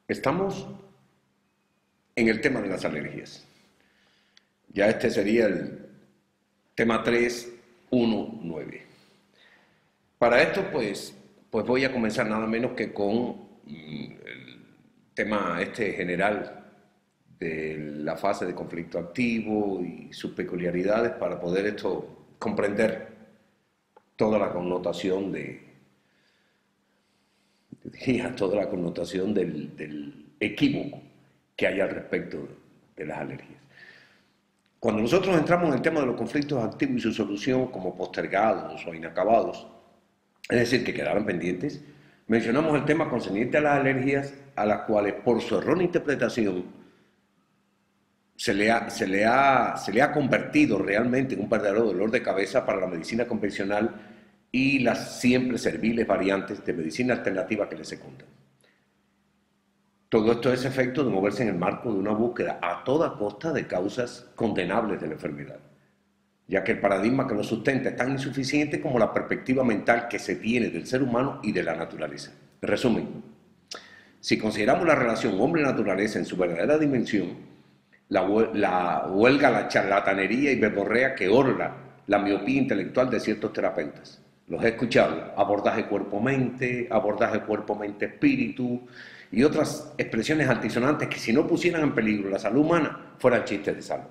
Estamos en el tema de las alergias. Ya este sería el tema 319. Para esto, pues voy a comenzar nada menos que con el tema este general de la fase de conflicto activo y sus peculiaridades para poder esto comprender toda la connotación toda la connotación del equívoco que hay al respecto de las alergias. Cuando nosotros entramos en el tema de los conflictos activos y su solución como postergados o inacabados, es decir, que quedaron pendientes, mencionamos el tema concerniente a las alergias a las cuales por su errónea interpretación se le ha convertido realmente en un verdadero dolor de cabeza para la medicina convencional y las siempre serviles variantes de medicina alternativa que le secundan. Todo esto es efecto de moverse en el marco de una búsqueda a toda costa de causas condenables de la enfermedad, ya que el paradigma que lo sustenta es tan insuficiente como la perspectiva mental que se tiene del ser humano y de la naturaleza. En resumen, si consideramos la relación hombre-naturaleza en su verdadera dimensión, la huelga, la charlatanería y verborrea que orla la miopía intelectual de ciertos terapeutas. Los he escuchado, abordaje cuerpo-mente, abordaje cuerpo-mente-espíritu y otras expresiones altisonantes que si no pusieran en peligro la salud humana, fueran chistes de salud.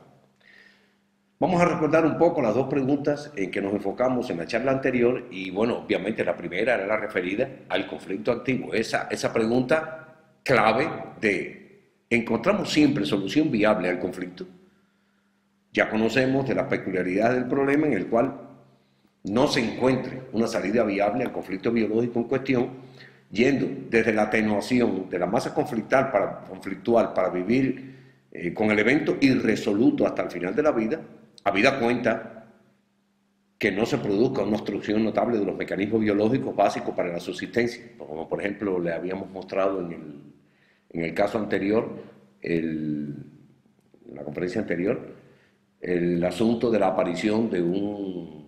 Vamos a recordar un poco las dos preguntas en que nos enfocamos en la charla anterior y bueno, obviamente la primera era la referida al conflicto activo, esa pregunta clave de ¿encontramos siempre solución viable al conflicto? Ya conocemos de las peculiaridades del problema en el cual no se encuentre una salida viable al conflicto biológico en cuestión, yendo desde la atenuación de la masa conflictual para vivir con el evento irresoluto hasta el final de la vida, habida cuenta que no se produzca una obstrucción notable de los mecanismos biológicos básicos para la subsistencia, como por ejemplo le habíamos mostrado en el caso anterior, en la conferencia anterior, el asunto de la aparición de un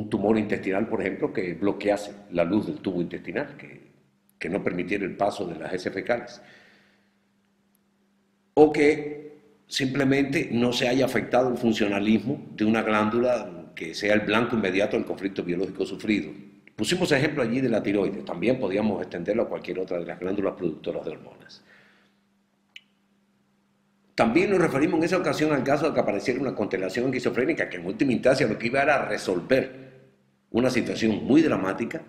tumor intestinal, por ejemplo, que bloquease la luz del tubo intestinal, que no permitiera el paso de las heces fecales. O que simplemente no se haya afectado el funcionalismo de una glándula que sea el blanco inmediato del conflicto biológico sufrido. Pusimos ejemplo allí de la tiroides, también podíamos extenderlo a cualquier otra de las glándulas productoras de hormonas. También nos referimos en esa ocasión al caso de que apareciera una constelación esquizofrénica que en última instancia lo que iba era a resolver una situación muy dramática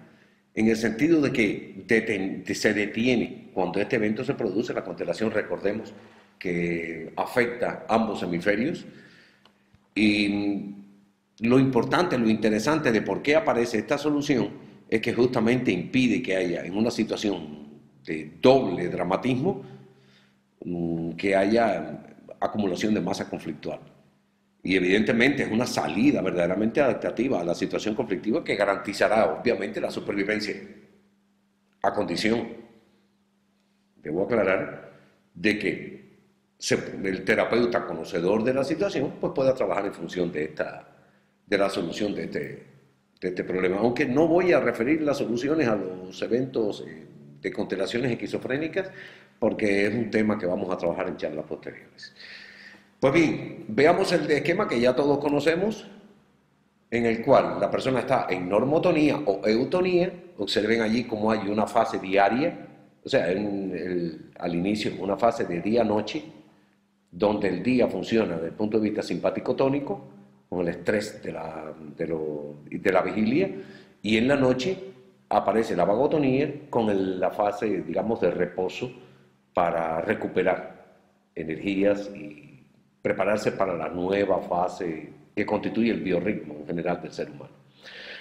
en el sentido de que se detiene cuando este evento se produce. La constelación, recordemos, que afecta ambos hemisferios y lo importante, lo interesante de por qué aparece esta solución es que justamente impide que haya en una situación de doble dramatismo que haya acumulación de masa conflictual. Y evidentemente es una salida verdaderamente adaptativa a la situación conflictiva que garantizará obviamente la supervivencia, a condición, debo aclarar, de que el terapeuta conocedor de la situación pues pueda trabajar en función de la solución de este problema. Aunque no voy a referir las soluciones a los eventos de constelaciones esquizofrénicas, porque es un tema que vamos a trabajar en charlas posteriores. Pues bien, veamos el esquema que ya todos conocemos, en el cual la persona está en normotonía o eutonía. Observen allí cómo hay una fase diaria, o sea, al inicio una fase de día-noche, donde el día funciona desde el punto de vista simpático-tónico, con el estrés de la vigilia, y en la noche aparece la vagotonía con la fase, digamos, de reposo para recuperar energías y prepararse para la nueva fase que constituye el biorritmo en general del ser humano.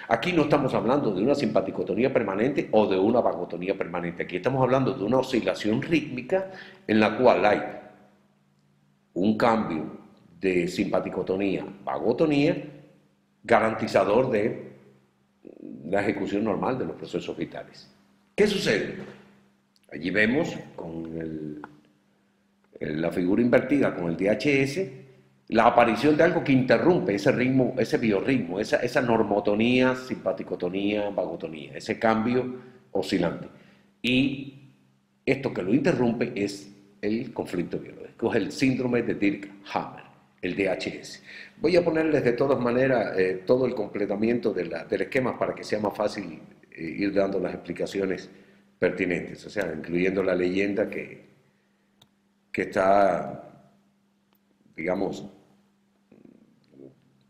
Aquí no estamos hablando de una simpaticotonía permanente o de una vagotonía permanente. Aquí estamos hablando de una oscilación rítmica en la cual hay un cambio de simpaticotonía, vagotonía, garantizador de la ejecución normal de los procesos vitales. ¿Qué sucede? Allí vemos con la figura invertida con el DHS, la aparición de algo que interrumpe ese ritmo, ese biorritmo, esa normotonía, simpaticotonía, vagotonía, ese cambio oscilante. Y Esto que lo interrumpe es el conflicto biológico, es el síndrome de Dirk-Hammer, el DHS. Voy a ponerles de todas maneras todo el completamiento del esquema para que sea más fácil ir dando las explicaciones pertinentes, o sea, incluyendo la leyenda que está, digamos,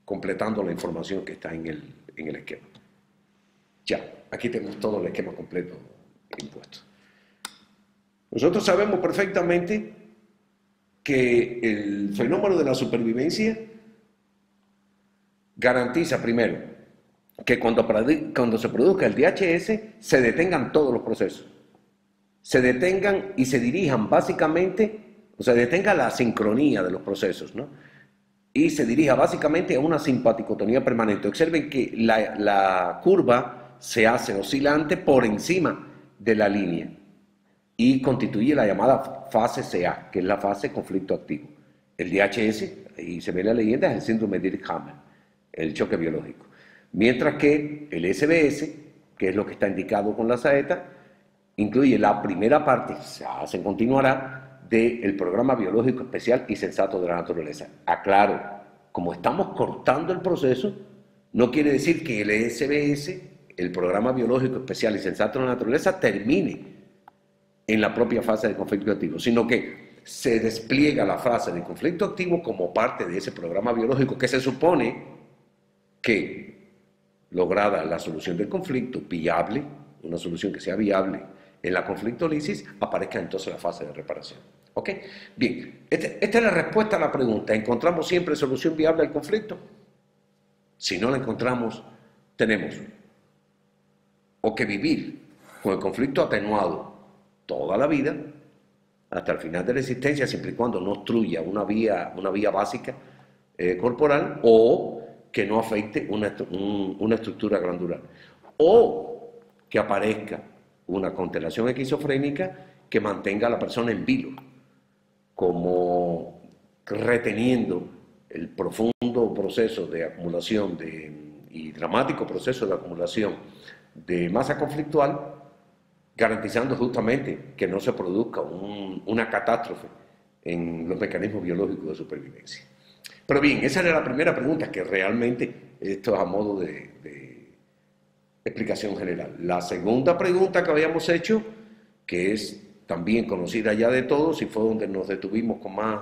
completando la información que está en el esquema. Ya, aquí tenemos todo el esquema completo impuesto. Nosotros sabemos perfectamente que el fenómeno de la supervivencia garantiza primero que cuando se produzca el DHS se detengan todos los procesos, se detengan y se dirijan básicamente, o sea, detenga la sincronía de los procesos, ¿no? Y se dirija básicamente a una simpaticotonía permanente. Observen que la curva se hace oscilante por encima de la línea y constituye la llamada fase CA, que es la fase conflicto activo. El DHS, y se ve en la leyenda, es el síndrome de Dirk-Hammer, el choque biológico. Mientras que el SBS, que es lo que está indicado con la saeta, incluye la primera parte, se continuará, del programa biológico especial y sensato de la naturaleza. Aclaro, como estamos cortando el proceso, no quiere decir que el SBS, el programa biológico especial y sensato de la naturaleza, termine en la propia fase de conflicto activo, sino que se despliega la fase de conflicto activo como parte de ese programa biológico que se supone que, lograda la solución del conflicto viable, una solución que sea viable en la conflictolisis, aparezca entonces la fase de reparación. ¿Ok? Bien, esta es la respuesta a la pregunta. ¿Encontramos siempre solución viable al conflicto? Si no la encontramos, tenemos o que vivir con el conflicto atenuado toda la vida, hasta el final de la existencia, siempre y cuando no obstruya una vía básica corporal, o que no afecte una estructura glandular, o que aparezca una constelación esquizofrénica que mantenga a la persona en vilo, como reteniendo el profundo proceso de acumulación y dramático proceso de acumulación de masa conflictual, garantizando justamente que no se produzca una catástrofe en los mecanismos biológicos de supervivencia. Pero bien, esa era la primera pregunta, que realmente esto es a modo de explicación general. La segunda pregunta que habíamos hecho, que es también conocida ya de todos y fue donde nos detuvimos con más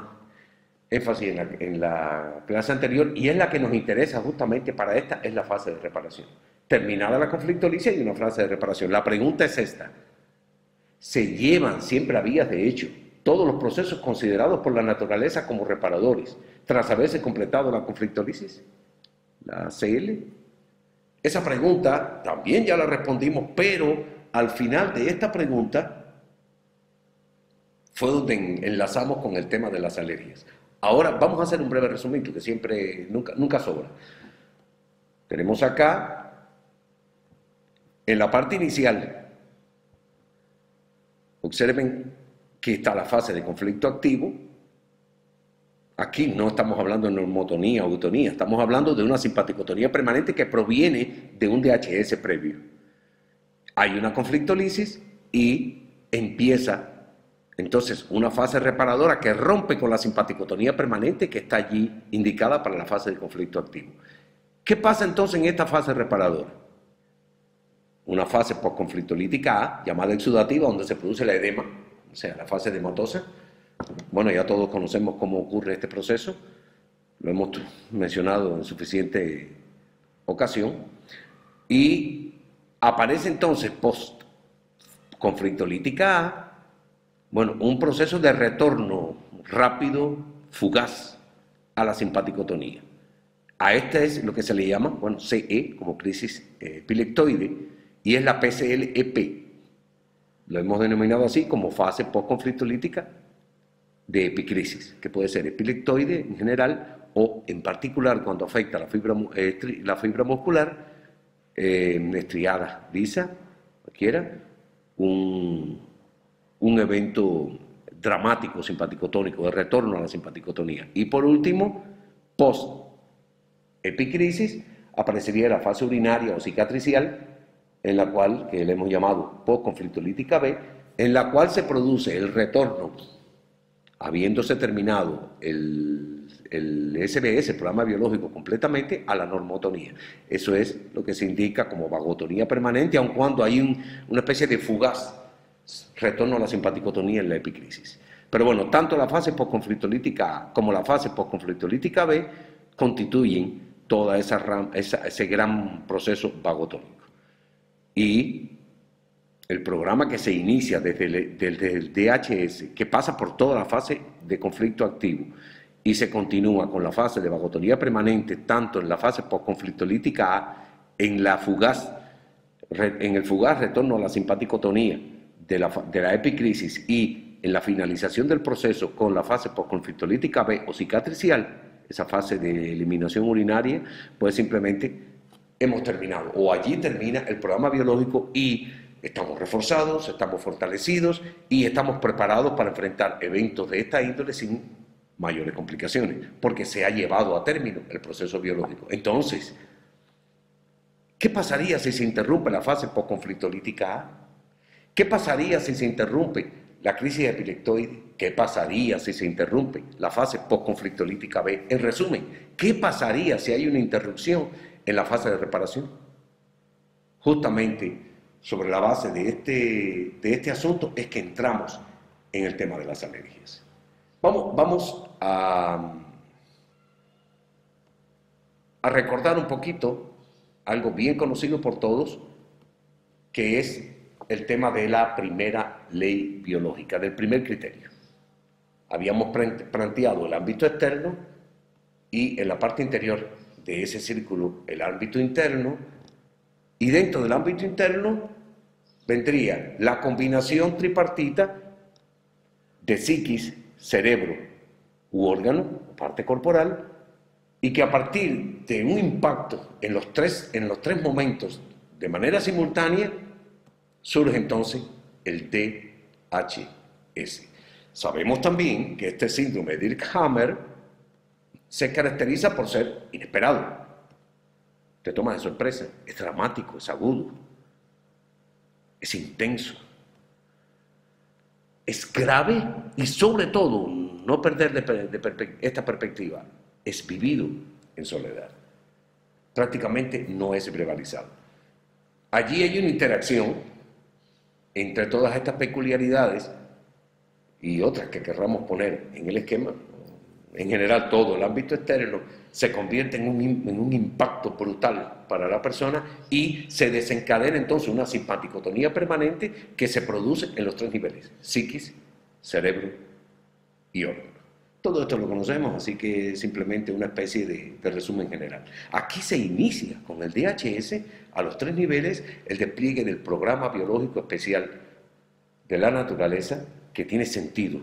énfasis en la clase anterior, y es la que nos interesa justamente para esta, es la fase de reparación. Terminada la conflictolisis y una fase de reparación. La pregunta es esta: ¿se llevan siempre a vías de hecho todos los procesos considerados por la naturaleza como reparadores tras haberse completado la conflictolisis? La CL. Esa pregunta también ya la respondimos, pero al final de esta pregunta fue donde enlazamos con el tema de las alergias. Ahora vamos a hacer un breve resumen, que siempre, nunca sobra. Tenemos acá, en la parte inicial, observen que está la fase de conflicto activo. Aquí no estamos hablando de normotonía o eutonía, estamos hablando de una simpaticotonía permanente que proviene de un DHS previo. Hay una conflictolisis y empieza entonces una fase reparadora que rompe con la simpaticotonía permanente que está allí indicada para la fase de conflicto activo. ¿Qué pasa entonces en esta fase reparadora? Una fase postconflictolítica A, llamada exudativa, donde se produce la edema, o sea, la fase edematosa. Bueno, ya todos conocemos cómo ocurre este proceso, lo hemos mencionado en suficiente ocasión, y aparece entonces post-conflictolítica A, bueno, un proceso de retorno rápido, fugaz, a la simpaticotonía. A este es lo que se le llama, bueno, CE, como crisis epileptoide, y es la PCL-EP. Lo hemos denominado así como fase postconflictolítica de epicrisis, que puede ser epileptoide en general o en particular cuando afecta la fibra muscular, estriada, lisa, cualquiera, un evento dramático simpaticotónico, de retorno a la simpaticotonía. Y por último, post-epicrisis, aparecería la fase urinaria o cicatricial, en la cual, que le hemos llamado postconflictolítica B, en la cual se produce el retorno, habiéndose terminado el SBS, el programa biológico, completamente a la normotonía. Eso es lo que se indica como vagotonía permanente, aun cuando hay una especie de fugaz retorno a la simpaticotonía en la epicrisis. Pero bueno, tanto la fase postconflictolítica A como la fase postconflictolítica B constituyen toda ese gran proceso vagotónico. Y el programa que se inicia desde el DHS, que pasa por toda la fase de conflicto activo y se continúa con la fase de vagotonía permanente, tanto en la fase postconflictolítica A, en el fugaz retorno a la simpaticotonía de la epicrisis y en la finalización del proceso con la fase postconflictolítica B o cicatricial, esa fase de eliminación urinaria, pues simplemente hemos terminado, o allí termina el programa biológico y estamos reforzados, estamos fortalecidos y estamos preparados para enfrentar eventos de esta índole sin mayores complicaciones, porque se ha llevado a término el proceso biológico. Entonces, ¿qué pasaría si se interrumpe la fase postconflictolítica A? ¿Qué pasaría si se interrumpe la crisis epileptoide? ¿Qué pasaría si se interrumpe la fase postconflictolítica B? En resumen, ¿qué pasaría si hay una interrupción en la fase de reparación? Justamente sobre la base de este asunto es que entramos en el tema de las alergias. Vamos a recordar un poquito algo bien conocido por todos, que es el tema de la primera ley biológica, del primer criterio. Habíamos planteado el ámbito externo y en la parte interior de ese círculo el ámbito interno, y dentro del ámbito interno vendría la combinación tripartita de psiquis, cerebro u órgano, parte corporal, y que a partir de un impacto en los tres momentos de manera simultánea, surge entonces el DHS. Sabemos también que este síndrome de Dirkhammer se caracteriza por ser inesperado. Te toma de sorpresa, es dramático, es agudo, es intenso, es grave y sobre todo, no perder esta perspectiva, es vivido en soledad. Prácticamente no es verbalizado. Allí hay una interacción entre todas estas peculiaridades y otras que querramos poner en el esquema. En general, todo el ámbito externo se convierte en un impacto brutal para la persona y se desencadena entonces una simpaticotonía permanente que se produce en los tres niveles: psiquis, cerebro y órgano. Todo esto lo conocemos, así que simplemente una especie de resumen general. Aquí se inicia con el DHS a los tres niveles el despliegue del programa biológico especial de la naturaleza que tiene sentido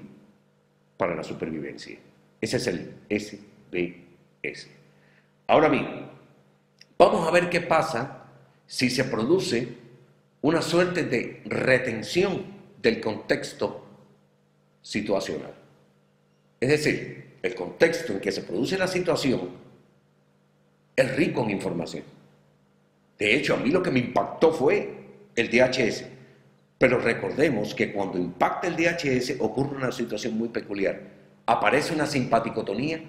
para la supervivencia. Ese es el SBS. Ahora bien, vamos a ver qué pasa si se produce una suerte de retención del contexto situacional. Es decir, el contexto en que se produce la situación es rico en información. De hecho, a mí lo que me impactó fue el DHS. Pero recordemos que cuando impacta el DHS ocurre una situación muy peculiar. Aparece una simpaticotonía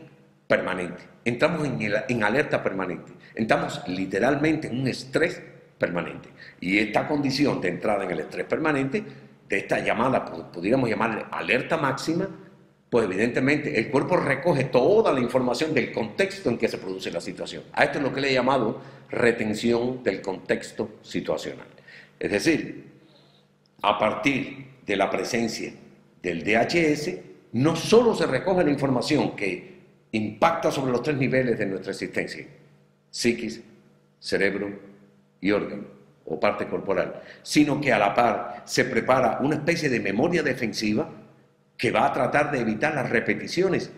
permanente. Entramos en alerta permanente. Entramos literalmente en un estrés permanente. Y esta condición de entrada en el estrés permanente, de esta llamada, pudiéramos llamarle alerta máxima, pues evidentemente el cuerpo recoge toda la información del contexto en que se produce la situación. A esto es lo que le he llamado retención del contexto situacional. Es decir, a partir de la presencia del DHS, no solo se recoge la información que impacta sobre los tres niveles de nuestra existencia: psiquis, cerebro y órgano, o parte corporal, sino que a la par se prepara una especie de memoria defensiva que va a tratar de evitar las repeticiones.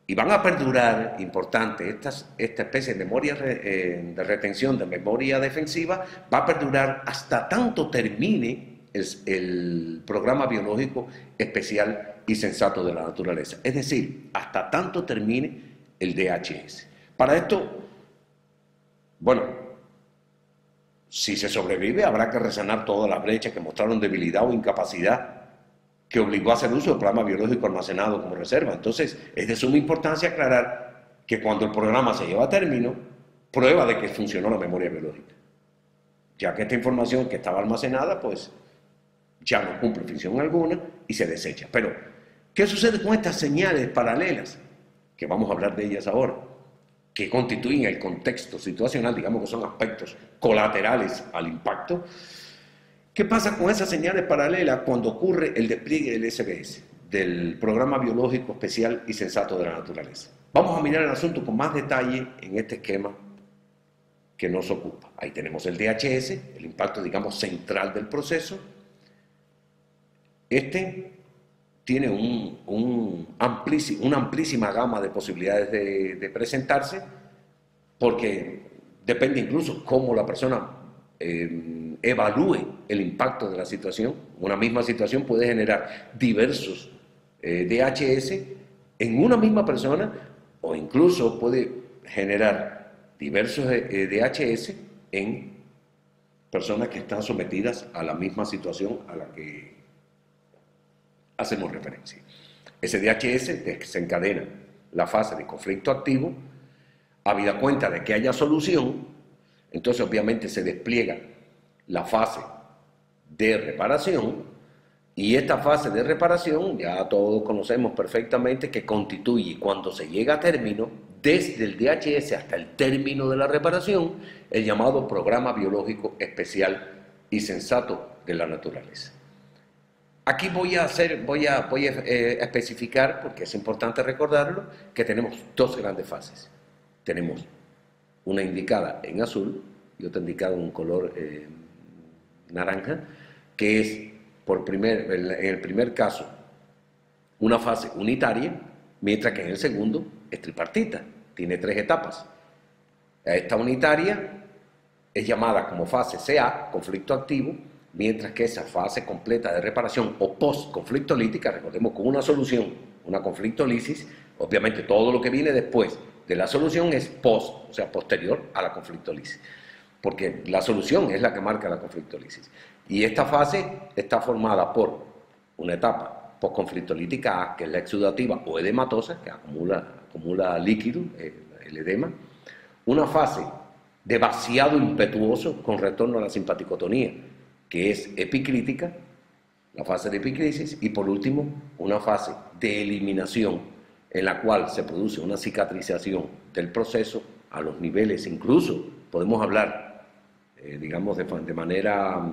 Y van a perdurar, importante, esta especie de memoria de retención, de memoria defensiva, va a perdurar hasta tanto termine el programa biológico especial y sensato de la naturaleza. Es decir, hasta tanto termine el DHS. Para esto, bueno, Si se sobrevive, habrá que resanar todas las brechas que mostraron debilidad o incapacidad que obligó a hacer uso del programa biológico almacenado como reserva. Entonces, es de suma importancia aclarar que cuando el programa se lleva a término, prueba de que funcionó la memoria biológica, ya que esta información que estaba almacenada, pues ya no cumple función alguna y se desecha. Pero, ¿qué sucede con estas señales paralelas? Que vamos a hablar de ellas ahora, que constituyen el contexto situacional, digamos que son aspectos colaterales al impacto. ¿Qué pasa con esas señales paralelas cuando ocurre el despliegue del SBS, del Programa Biológico Especial y Sensato de la Naturaleza? Vamos a mirar el asunto con más detalle en este esquema que nos ocupa. Ahí tenemos el DHS, el impacto, digamos, central del proceso. Este tiene una amplísima gama de posibilidades de presentarse, porque depende incluso cómo la persona evalúe el impacto de la situación. Una misma situación puede generar diversos DHS en una misma persona, o incluso puede generar diversos DHS en personas que están sometidas a la misma situación a la que hacemos referencia. Ese DHS desencadena la fase de conflicto activo, habida cuenta de que haya solución, entonces obviamente se despliega la fase de reparación, y esta fase de reparación ya todos conocemos perfectamente que constituye, cuando se llega a término, desde el DHS hasta el término de la reparación, el llamado Programa Biológico Especial y Sensato de la Naturaleza. Aquí voy a especificar, porque es importante recordarlo, que tenemos dos grandes fases. Tenemos una indicada en azul y otra indicada en un color naranja, que es, en el primer caso, una fase unitaria, mientras que en el segundo es tripartita, tiene 3 etapas. Esta unitaria es llamada como fase CA, conflicto activo, mientras que esa fase completa de reparación o post-conflictolítica, recordemos, con una solución, una conflictolisis, obviamente todo lo que viene después de la solución es post, o sea, posterior a la conflictolisis, porque la solución es la que marca la conflictolisis. Y esta fase está formada por una etapa post-conflictolítica A, que es la exudativa o edematosa, que acumula líquido, el edema, una fase de vaciado impetuoso con retorno a la simpaticotonía, que es epicrítica, la fase de epicrisis, y por último, una fase de eliminación en la cual se produce una cicatrización del proceso a los niveles, incluso podemos hablar, digamos, de manera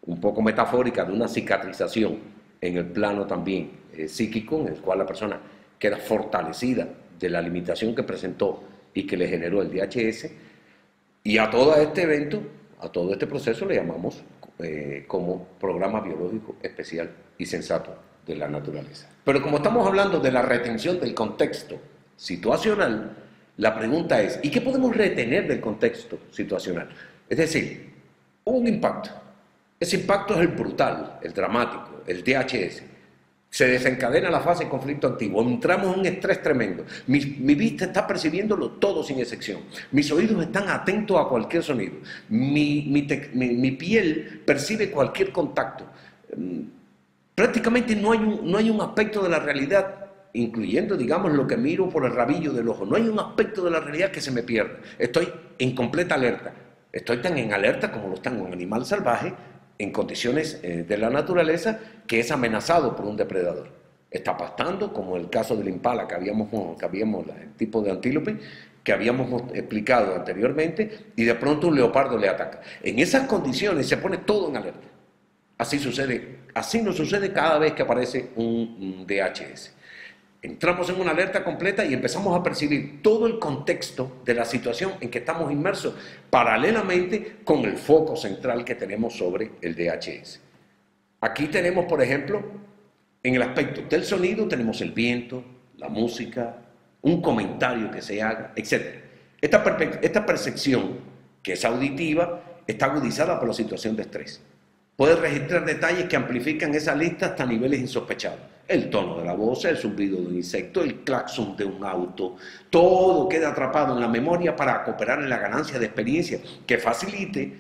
un poco metafórica, de una cicatrización en el plano también psíquico, en el cual la persona queda fortalecida de la limitación que presentó y que le generó el DHS, y a todo este evento, a todo este proceso le llamamos como Programa Biológico Especial y Sensato de la Naturaleza. Pero como estamos hablando de la retención del contexto situacional, la pregunta es, ¿y qué podemos retener del contexto situacional? Es decir, hubo un impacto. Ese impacto es el brutal, el dramático, el DHS. Se desencadena la fase de conflicto activo, entramos en un estrés tremendo. Mi vista está percibiéndolo todo sin excepción. Mis oídos están atentos a cualquier sonido. Mi piel percibe cualquier contacto. Prácticamente no hay un aspecto de la realidad, incluyendo, digamos, lo que miro por el rabillo del ojo. No hay un aspecto de la realidad que se me pierda. Estoy en completa alerta. Estoy tan en alerta como lo está un animal salvaje, en condiciones de la naturaleza, que es amenazado por un depredador. Está pastando, como el caso del impala el tipo de antílope que habíamos explicado anteriormente, y de pronto un leopardo le ataca. En esas condiciones se pone todo en alerta. Así nos sucede cada vez que aparece un DHS. Entramos en una alerta completa y empezamos a percibir todo el contexto de la situación en que estamos inmersos, paralelamente con el foco central que tenemos sobre el DHS. Aquí tenemos, por ejemplo, en el aspecto del sonido, tenemos el viento, la música, un comentario que se haga, etc. Esta percepción, que es auditiva, está agudizada por la situación de estrés. Puede registrar detalles que amplifican esa lista hasta niveles insospechados. El tono de la voz, el zumbido de un insecto, el claxon de un auto, todo queda atrapado en la memoria para cooperar en la ganancia de experiencia que facilite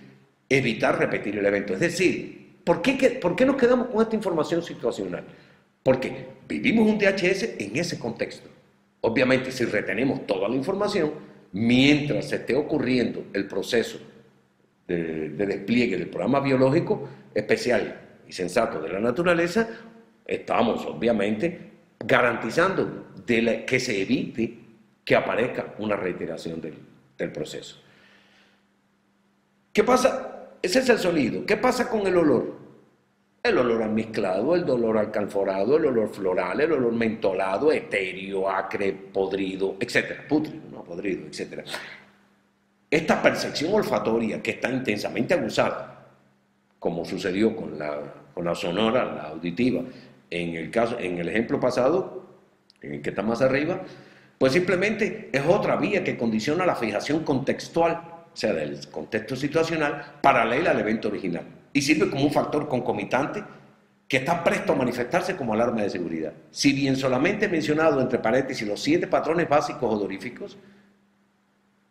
evitar repetir el evento. Es decir, ¿por qué nos quedamos con esta información situacional? Porque vivimos un DHS en ese contexto. Obviamente, si retenemos toda la información, mientras se esté ocurriendo el proceso de despliegue del programa biológico especial y sensato de la naturaleza, estamos obviamente garantizando que se evite que aparezca una reiteración del proceso. ¿Qué pasa? Ese es el sonido. ¿Qué pasa con el olor? El olor almizclado, el olor alcanforado, el olor floral, el olor mentolado, etéreo, acre, podrido, etcétera, pútrido, no podrido, etcétera. Esta percepción olfatoria que está intensamente abusada, como sucedió con la sonora, la auditiva, en el ejemplo pasado, en el que está más arriba, pues simplemente es otra vía que condiciona la fijación contextual, o sea, del contexto situacional, paralela al evento original, y sirve como un factor concomitante que está presto a manifestarse como alarma de seguridad. Si bien solamente he mencionado entre paréntesis los 7 patrones básicos odoríficos,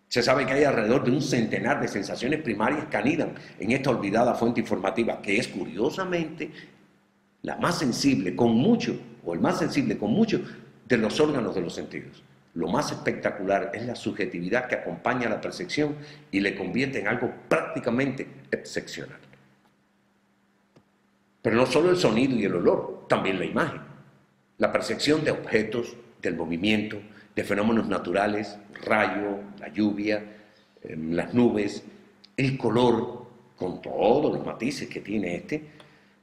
se sabe que hay alrededor de un centenar de sensaciones primarias que anidan en esta olvidada fuente informativa, que es curiosamente la más sensible con mucho, o el más sensible con mucho, de los órganos de los sentidos. Lo más espectacular es la subjetividad que acompaña a la percepción y le convierte en algo prácticamente excepcional. Pero no solo el sonido y el olor, también la imagen. La percepción de objetos, del movimiento, de fenómenos naturales, rayo, la lluvia, las nubes, el color, con todos los matices que tiene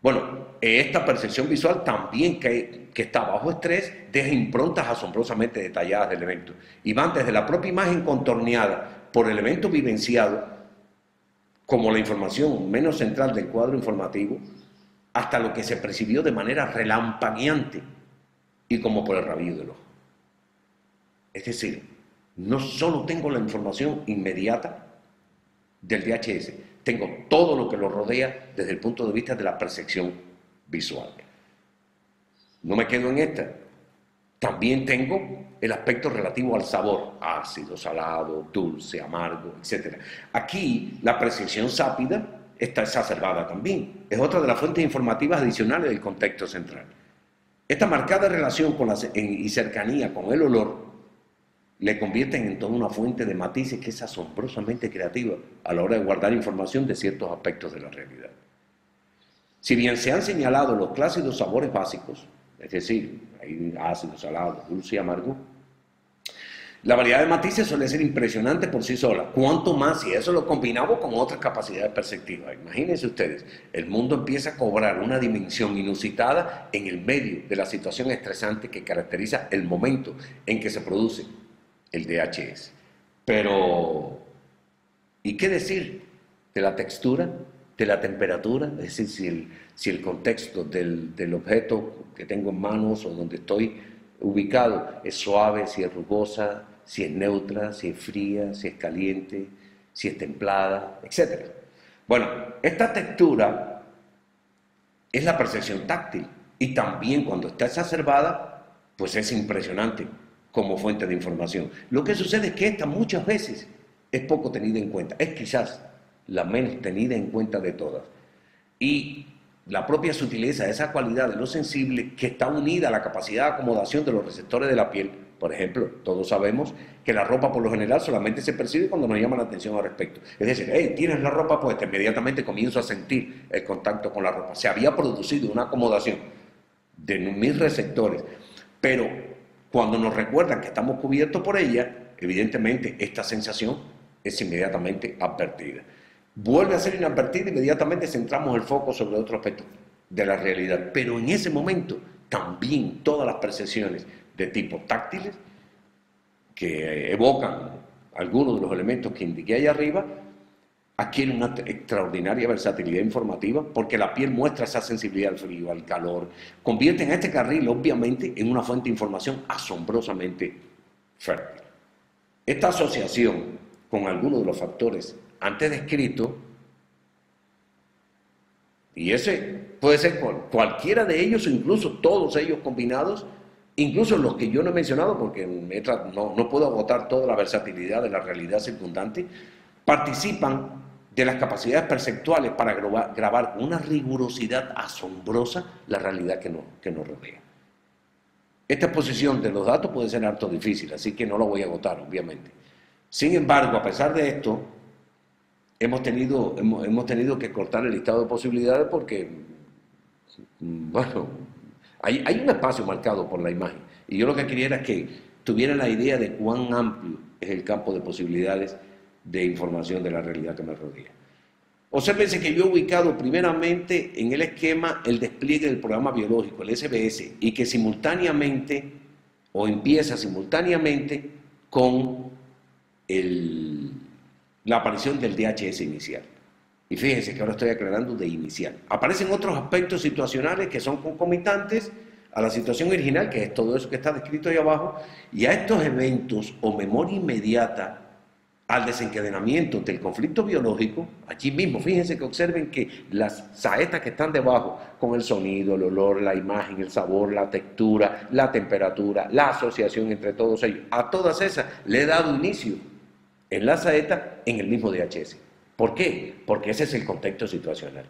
Bueno, esta percepción visual también que está bajo estrés deja improntas asombrosamente detalladas del evento y van desde la propia imagen contorneada por el evento vivenciado, como la información menos central del cuadro informativo, hasta lo que se percibió de manera relampagueante y como por el rabillo del ojo. Es decir, no solo tengo la información inmediata del DHS, tengo todo lo que lo rodea desde el punto de vista de la percepción visual. No me quedo en esta. También tengo el aspecto relativo al sabor, ácido, salado, dulce, amargo, etc. Aquí la percepción sápida está exacerbada también. Es otra de las fuentes informativas adicionales del contexto central. Esta marcada relación y cercanía con el olor le convierten en toda una fuente de matices que es asombrosamente creativa a la hora de guardar información de ciertos aspectos de la realidad. Si bien se han señalado los clásicos sabores básicos, es decir, hay ácido, salado, dulce y amargo, la variedad de matices suele ser impresionante por sí sola. Cuanto más si eso lo combinamos con otras capacidades perceptivas. Imagínense ustedes, el mundo empieza a cobrar una dimensión inusitada en el medio de la situación estresante que caracteriza el momento en que se produce el DHS. Pero, ¿y qué decir de la textura, de la temperatura? Es decir, si el contexto del objeto que tengo en manos o donde estoy ubicado es suave, si es rugosa, si es neutra, si es fría, si es caliente, si es templada, etc. Bueno, esta textura es la percepción táctil y también cuando está exacerbada, pues es impresionante como fuente de información. Lo que sucede es que esta muchas veces es poco tenida en cuenta, es quizás la menos tenida en cuenta de todas. Y la propia sutileza, esa cualidad de lo sensible que está unida a la capacidad de acomodación de los receptores de la piel. Por ejemplo, todos sabemos que la ropa por lo general solamente se percibe cuando nos llama la atención al respecto. Es decir, hey, tienes la ropa puesta, inmediatamente comienzo a sentir el contacto con la ropa. Se había producido una acomodación de mis receptores, pero cuando nos recuerdan que estamos cubiertos por ella, evidentemente esta sensación es inmediatamente advertida. Vuelve a ser inadvertida, inmediatamente centramos el foco sobre otro aspecto de la realidad. Pero en ese momento también todas las percepciones de tipo táctiles, que evocan algunos de los elementos que indiqué ahí arriba, adquieren una extraordinaria versatilidad informativa porque la piel muestra esa sensibilidad al frío, al calor, convierten a este carril obviamente en una fuente de información asombrosamente fértil. Esta asociación con algunos de los factores antes descritos, y ese puede ser cualquiera de ellos o incluso todos ellos combinados, incluso los que yo no he mencionado porque no puedo agotar toda la versatilidad de la realidad circundante, participan de las capacidades perceptuales para grabar con una rigurosidad asombrosa la realidad que nos rodea. Esta exposición de los datos puede ser harto difícil, así que no lo voy a agotar, obviamente. Sin embargo, a pesar de esto, hemos tenido que cortar el listado de posibilidades porque, bueno, hay un espacio marcado por la imagen. Y yo lo que quería era que tuvieran la idea de cuán amplio es el campo de posibilidades de información de la realidad que me rodea. Obsérvense que yo he ubicado primeramente en el esquema el despliegue del programa biológico, el SBS, y que simultáneamente, o empieza simultáneamente con la aparición del DHS inicial. Y fíjense que ahora estoy aclarando de inicial. Aparecen otros aspectos situacionales que son concomitantes a la situación original, que es todo eso que está descrito ahí abajo, y a estos eventos o memoria inmediata al desencadenamiento del conflicto biológico, allí mismo, fíjense que observen que las saetas que están debajo, con el sonido, el olor, la imagen, el sabor, la textura, la temperatura, la asociación entre todos ellos, a todas esas le he dado inicio en la saeta en el mismo DHS. ¿Por qué? Porque ese es el contexto situacional.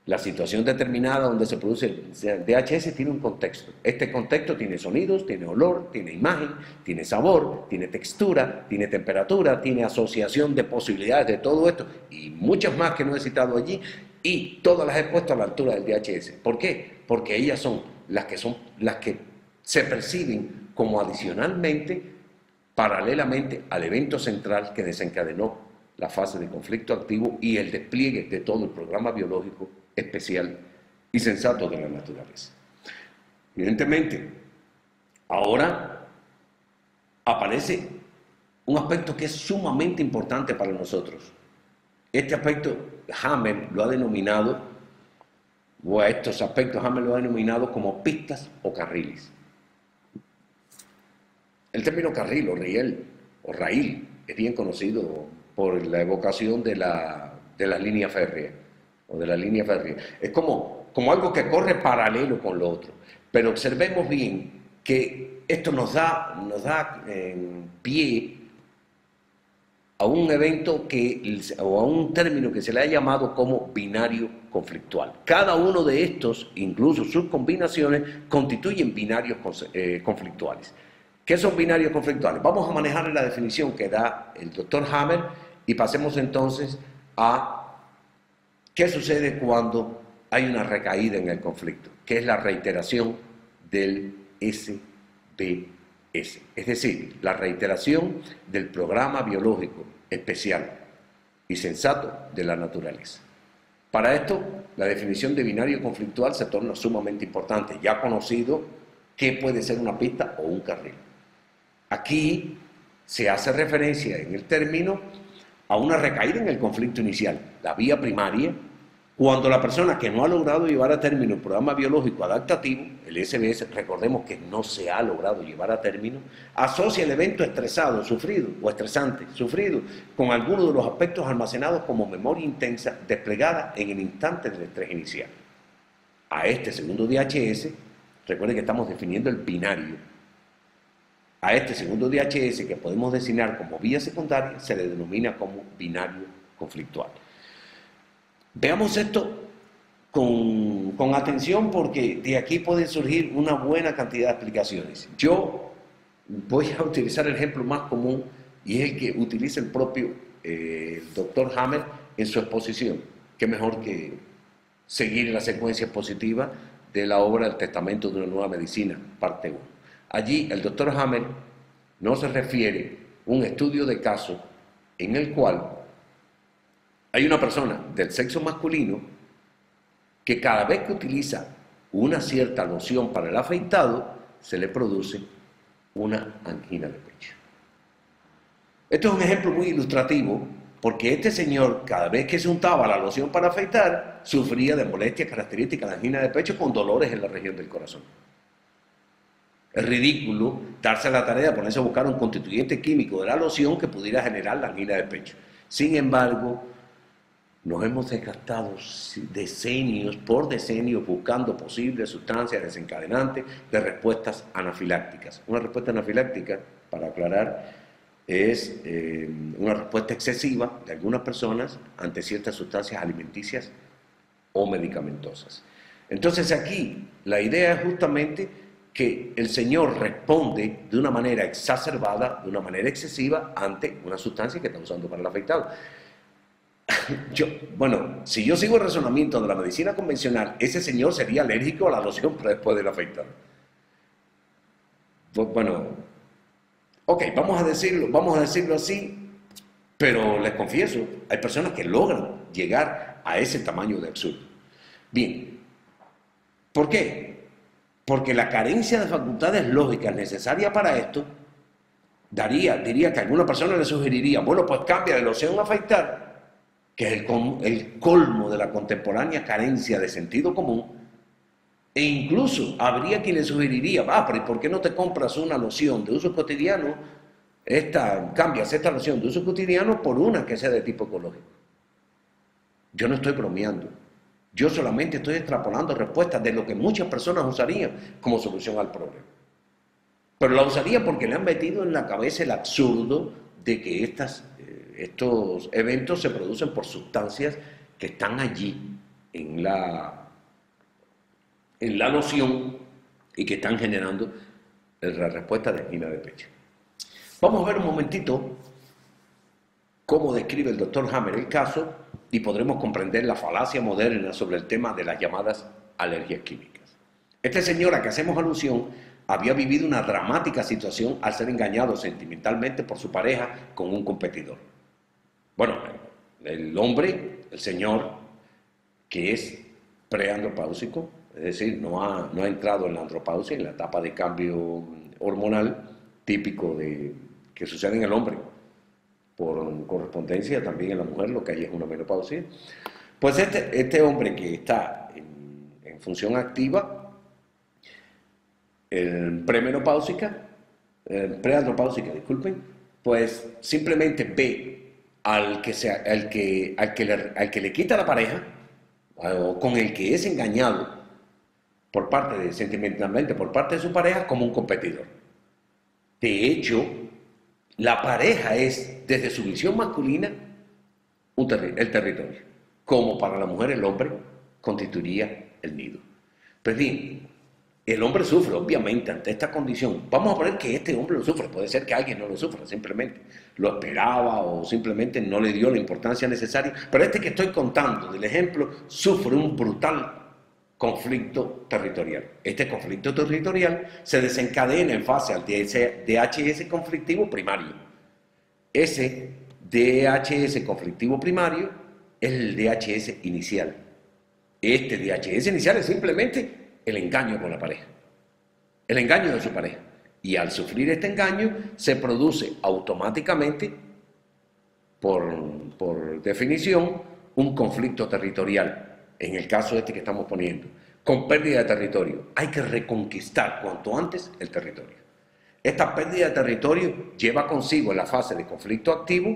La situación determinada donde se produce el DHS tiene un contexto. Este contexto tiene sonidos, tiene olor, tiene imagen, tiene sabor, tiene textura, tiene temperatura, tiene asociación de posibilidades de todo esto y muchas más que no he citado allí, y todas las he puesto a la altura del DHS. ¿Por qué? Porque ellas son las que se perciben como adicionalmente, paralelamente al evento central que desencadenó la fase de conflicto activo y el despliegue de todo el programa biológico especial y sensato de la naturaleza. Evidentemente, ahora aparece un aspecto que es sumamente importante para nosotros. Este aspecto Hammer lo ha denominado, o a estos aspectos Hammer lo ha denominado como pistas o carriles. El término carril o riel o raíl es bien conocido por la evocación de la línea férrea o de la línea férrea. Es como algo que corre paralelo con lo otro. Pero observemos bien que esto nos da pie a un evento o a un término que se le ha llamado como binario conflictual. Cada uno de estos, incluso sus combinaciones, constituyen binarios conflictuales. ¿Qué son binarios conflictuales? Vamos a manejar la definición que da el doctor Hammer y pasemos entonces a qué sucede cuando hay una recaída en el conflicto, que es la reiteración del SBS, es decir, la reiteración del programa biológico especial y sensato de la naturaleza. Para esto, la definición de binario conflictual se torna sumamente importante, ya conocido qué puede ser una pista o un carril. Aquí se hace referencia en el término a una recaída en el conflicto inicial, la vía primaria, cuando la persona que no ha logrado llevar a término el programa biológico adaptativo, el SBS, recordemos que no se ha logrado llevar a término, asocia el evento estresado, sufrido, o estresante, sufrido, con alguno de los aspectos almacenados como memoria intensa desplegada en el instante del estrés inicial. A este segundo DHS, recuerden que estamos definiendo el binario, a este segundo DHS que podemos designar como vía secundaria se le denomina como binario conflictual. Veamos esto con atención porque de aquí pueden surgir una buena cantidad de explicaciones. Yo voy a utilizar el ejemplo más común y es el que utiliza el propio doctor Hammer en su exposición. Qué mejor que seguir la secuencia expositiva de la obra El Testamento de una Nueva Medicina, parte 1. Allí el doctor Hammer nos refiere a un estudio de caso en el cual hay una persona del sexo masculino que cada vez que utiliza una cierta loción para el afeitado, se le produce una angina de pecho. Esto es un ejemplo muy ilustrativo porque este señor, cada vez que se untaba la loción para afeitar, sufría de molestias características de angina de pecho con dolores en la región del corazón. Es ridículo darse a la tarea de ponerse a buscar un constituyente químico de la loción que pudiera generar la angina de pecho. Sin embargo, nos hemos desgastado decenios buscando posibles sustancias desencadenantes de respuestas anafilácticas. Una respuesta anafiláctica, para aclarar, es una respuesta excesiva de algunas personas ante ciertas sustancias alimenticias o medicamentosas. Entonces aquí la idea es justamente que el Señor responde de una manera exacerbada, de una manera excesiva ante una sustancia que está usando para el afeitado. Bueno, si yo sigo el razonamiento de la medicina convencional, ese señor sería alérgico a la loción después del afeitado. Bueno, ok, vamos a decirlo así, pero les confieso, hay personas que logran llegar a ese tamaño de absurdo. Bien, ¿por qué? Porque la carencia de facultades lógicas necesarias para esto diría que a alguna persona le sugeriría, bueno, pues cambia de loción a afeitar, que es el colmo de la contemporánea carencia de sentido común, e incluso habría quien le sugeriría, pero ¿por qué no te compras una loción de uso cotidiano? Cambias esta loción de uso cotidiano por una que sea de tipo ecológico. Yo no estoy bromeando. Yo solamente estoy extrapolando respuestas de lo que muchas personas usarían como solución al problema. Pero la usarían porque le han metido en la cabeza el absurdo de que estos eventos se producen por sustancias que están allí en la loción y que están generando la respuesta de angina de pecho. Vamos a ver un momentito cómo describe el doctor Hammer el caso y podremos comprender la falacia moderna sobre el tema de las llamadas alergias químicas. Este señor a que hacemos alusión había vivido una dramática situación al ser engañado sentimentalmente por su pareja con un competidor. Bueno, el hombre, el señor, que es preandropáusico, es decir, no ha entrado en la andropausia, en la etapa de cambio hormonal típico que sucede en el hombre, por correspondencia también en la mujer, lo que hay es una menopausia. Pues este hombre que está en función activa, preandropáusica, disculpen, pues simplemente ve al que le quita la pareja, o con el que es engañado sentimentalmente por parte de su pareja, como un competidor. De hecho, la pareja es, desde su visión masculina, el territorio. Como para la mujer el hombre constituiría el nido. Pues bien, el hombre sufre, obviamente, ante esta condición. Vamos a poner que este hombre lo sufre. Puede ser que alguien no lo sufra, simplemente lo esperaba o simplemente no le dio la importancia necesaria. Pero este que estoy contando, del ejemplo, sufre un brutal conflicto territorial. Este conflicto territorial se desencadena en fase al DHS conflictivo primario. Ese DHS conflictivo primario es el DHS inicial. Este DHS inicial es simplemente el engaño con la pareja, el engaño de su pareja. Y al sufrir este engaño se produce automáticamente, por definición, un conflicto territorial. En el caso este que estamos poniendo, con pérdida de territorio. Hay que reconquistar cuanto antes el territorio. Esta pérdida de territorio lleva consigo en la fase de conflicto activo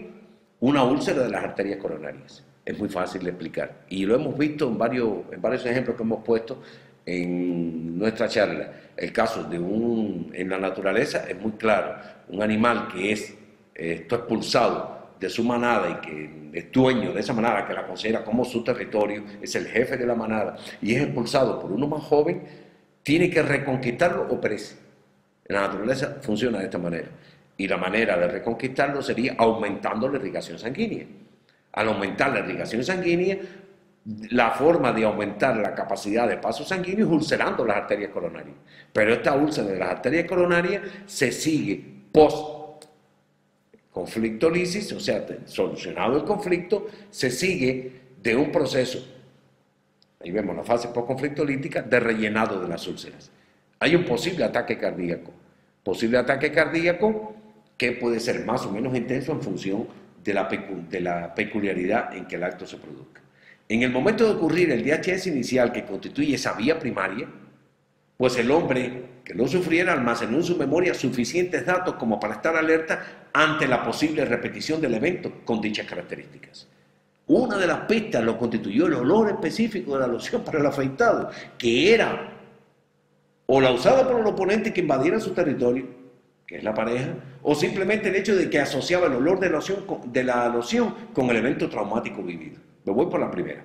una úlcera de las arterias coronarias. Es muy fácil de explicar y lo hemos visto en varios ejemplos que hemos puesto en nuestra charla. El caso en la naturaleza es muy claro. Un animal que es expulsado de su manada y que es dueño de esa manada, que la considera como su territorio, es el jefe de la manada y es expulsado por uno más joven, tiene que reconquistarlo o perece. En la naturaleza funciona de esta manera. Y la manera de reconquistarlo sería aumentando la irrigación sanguínea. Al aumentar la irrigación sanguínea, la forma de aumentar la capacidad de paso sanguíneo es ulcerando las arterias coronarias. Pero esta úlcera de las arterias coronarias se sigue post-conflicto lisis, o sea, solucionado el conflicto, se sigue de un proceso, ahí vemos la fase post-conflicto lítica, de rellenado de las úlceras. Hay un posible ataque cardíaco que puede ser más o menos intenso en función de la peculiaridad en que el acto se produzca. En el momento de ocurrir el DHS inicial que constituye esa vía primaria, pues el hombre que lo sufriera almacenó en su memoria suficientes datos como para estar alerta ante la posible repetición del evento con dichas características. Una de las pistas lo constituyó el olor específico de la loción para el afeitado, que era o la usada por el oponente que invadiera su territorio, que es la pareja, o simplemente el hecho de que asociaba el olor de la loción con el evento traumático vivido. Me voy por la primera.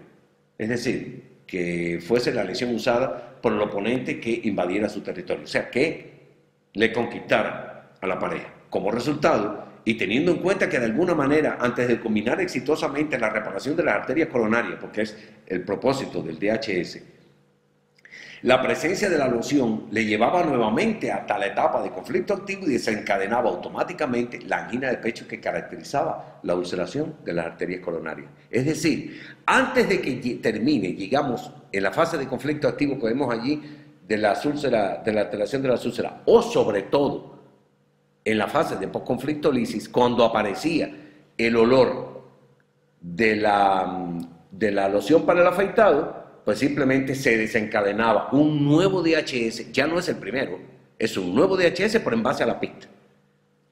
Es decir, que fuese la lesión usada por el oponente que invadiera su territorio, o sea, que le conquistara a la pareja. Como resultado, y teniendo en cuenta que de alguna manera, antes de culminar exitosamente la reparación de las arterias coronarias, porque es el propósito del DHS, la presencia de la loción le llevaba nuevamente hasta la etapa de conflicto activo y desencadenaba automáticamente la angina de pecho que caracterizaba la ulceración de las arterias coronarias. Es decir, antes de que termine, digamos, en la fase de conflicto activo que vemos allí de la úlcera, de la alteración de la úlcera, o sobre todo en la fase de postconflicto lisis, cuando aparecía el olor de la loción para el afeitado, pues simplemente se desencadenaba un nuevo DHS, ya no es el primero, es un nuevo DHS por en base a la pista.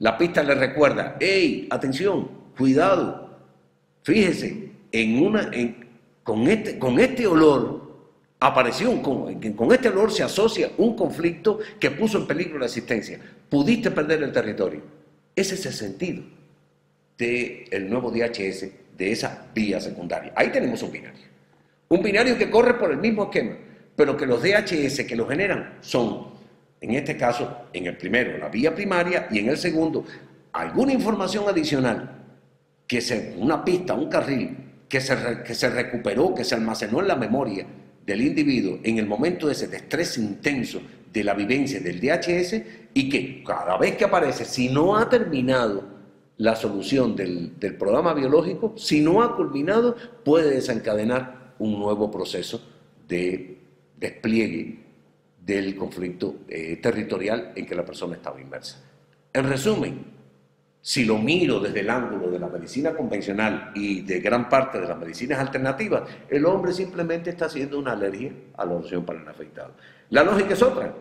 La pista le recuerda, hey, atención, cuidado, fíjese, con este olor apareció, con este olor se asocia un conflicto que puso en peligro la existencia. Pudiste perder el territorio. Ese es el sentido del nuevo DHS, de esa vía secundaria. Ahí tenemos un binario. Un binario que corre por el mismo esquema, pero que los DHS que lo generan son, en este caso, en el primero, la vía primaria, y en el segundo, alguna información adicional, una pista, un carril, que se recuperó, que se almacenó en la memoria del individuo en el momento ese de estrés intenso de la vivencia del DHS, y que cada vez que aparece, si no ha terminado la solución del programa biológico, si no ha culminado, puede desencadenar un nuevo proceso de despliegue del conflicto territorial en que la persona estaba inmersa. En resumen, si lo miro desde el ángulo de la medicina convencional y de gran parte de las medicinas alternativas, el hombre simplemente está haciendo una alergia a la loción para el afeitado. La lógica es otra.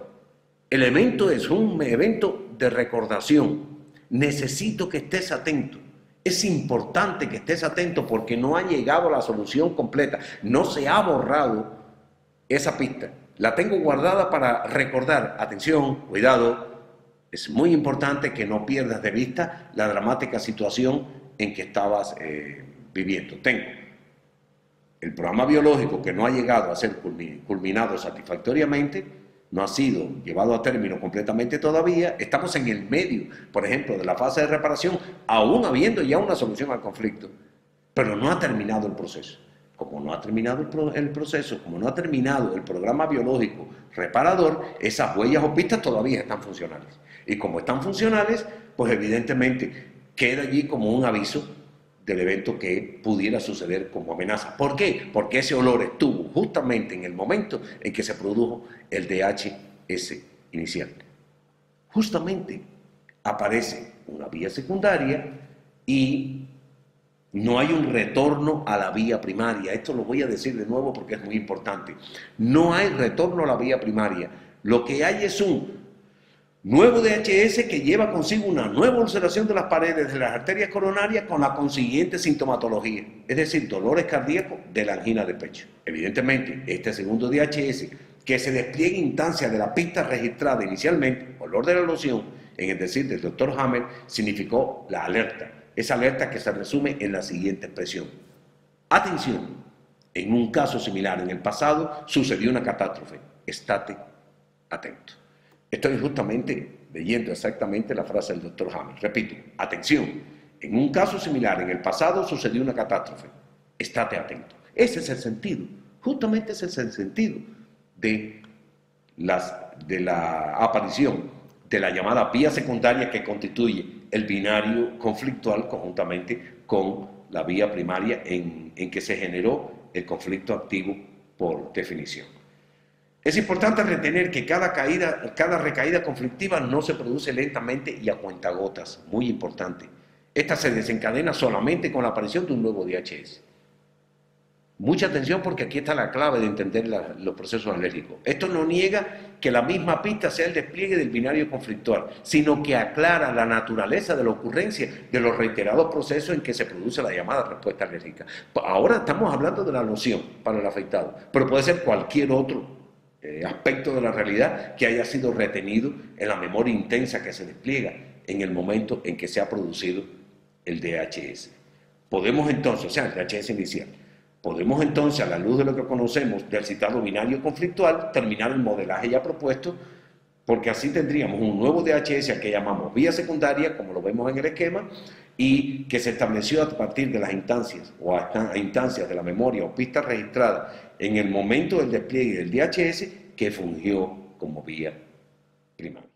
El evento es un evento de recordación. Necesito que estés atento. Es importante que estés atento porque no ha llegado a la solución completa. No se ha borrado esa pista. La tengo guardada para recordar. Atención, cuidado. Es muy importante que no pierdas de vista la dramática situación en que estabas viviendo. Tengo el programa biológico que no ha llegado a ser culminado satisfactoriamente, no ha sido llevado a término completamente todavía. Estamos en el medio, por ejemplo, de la fase de reparación, aún habiendo ya una solución al conflicto, pero no ha terminado el proceso. Como no ha terminado el proceso, como no ha terminado el programa biológico reparador, esas huellas o pistas todavía están funcionales. Y como están funcionales, pues evidentemente queda allí como un aviso del evento que pudiera suceder como amenaza. ¿Por qué? Porque ese olor estuvo justamente en el momento en que se produjo el DHS inicial. Justamente aparece una vía secundaria y no hay un retorno a la vía primaria. Esto lo voy a decir de nuevo porque es muy importante. No hay retorno a la vía primaria. Lo que hay es un nuevo DHS que lleva consigo una nueva ulceración de las paredes de las arterias coronarias con la consiguiente sintomatología, es decir, dolores cardíacos de la angina de pecho. Evidentemente, este segundo DHS que se despliegue en instancia de la pista registrada inicialmente, olor de la loción, en el decir del doctor Hammer, significó la alerta. Esa alerta que se resume en la siguiente expresión. Atención, en un caso similar en el pasado sucedió una catástrofe. Estate atento. Estoy justamente leyendo exactamente la frase del doctor Hammer. Repito, atención, en un caso similar en el pasado sucedió una catástrofe. Estate atento. Ese es el sentido, justamente ese es el sentido de la aparición de la llamada vía secundaria que constituye el binario conflictual conjuntamente con la vía primaria en que se generó el conflicto activo por definición. Es importante retener que cada recaída conflictiva no se produce lentamente y a cuentagotas, muy importante. Esta se desencadena solamente con la aparición de un nuevo DHS. Mucha atención porque aquí está la clave de entender los procesos alérgicos. Esto no niega que la misma pista sea el despliegue del binario conflictual, sino que aclara la naturaleza de la ocurrencia de los reiterados procesos en que se produce la llamada respuesta alérgica. Ahora estamos hablando de la loción para el afectado, pero puede ser cualquier otro aspecto de la realidad que haya sido retenido en la memoria intensa que se despliega en el momento en que se ha producido el DHS. Podemos entonces, o sea, el DHS inicial, podemos entonces, a la luz de lo que conocemos del citado binario conflictual, terminar el modelaje ya propuesto, porque así tendríamos un nuevo DHS al que llamamos vía secundaria, como lo vemos en el esquema, y que se estableció a partir de las instancias o hasta instancias de la memoria o pistas registradas en el momento del despliegue del DHS que fungió como vía primaria.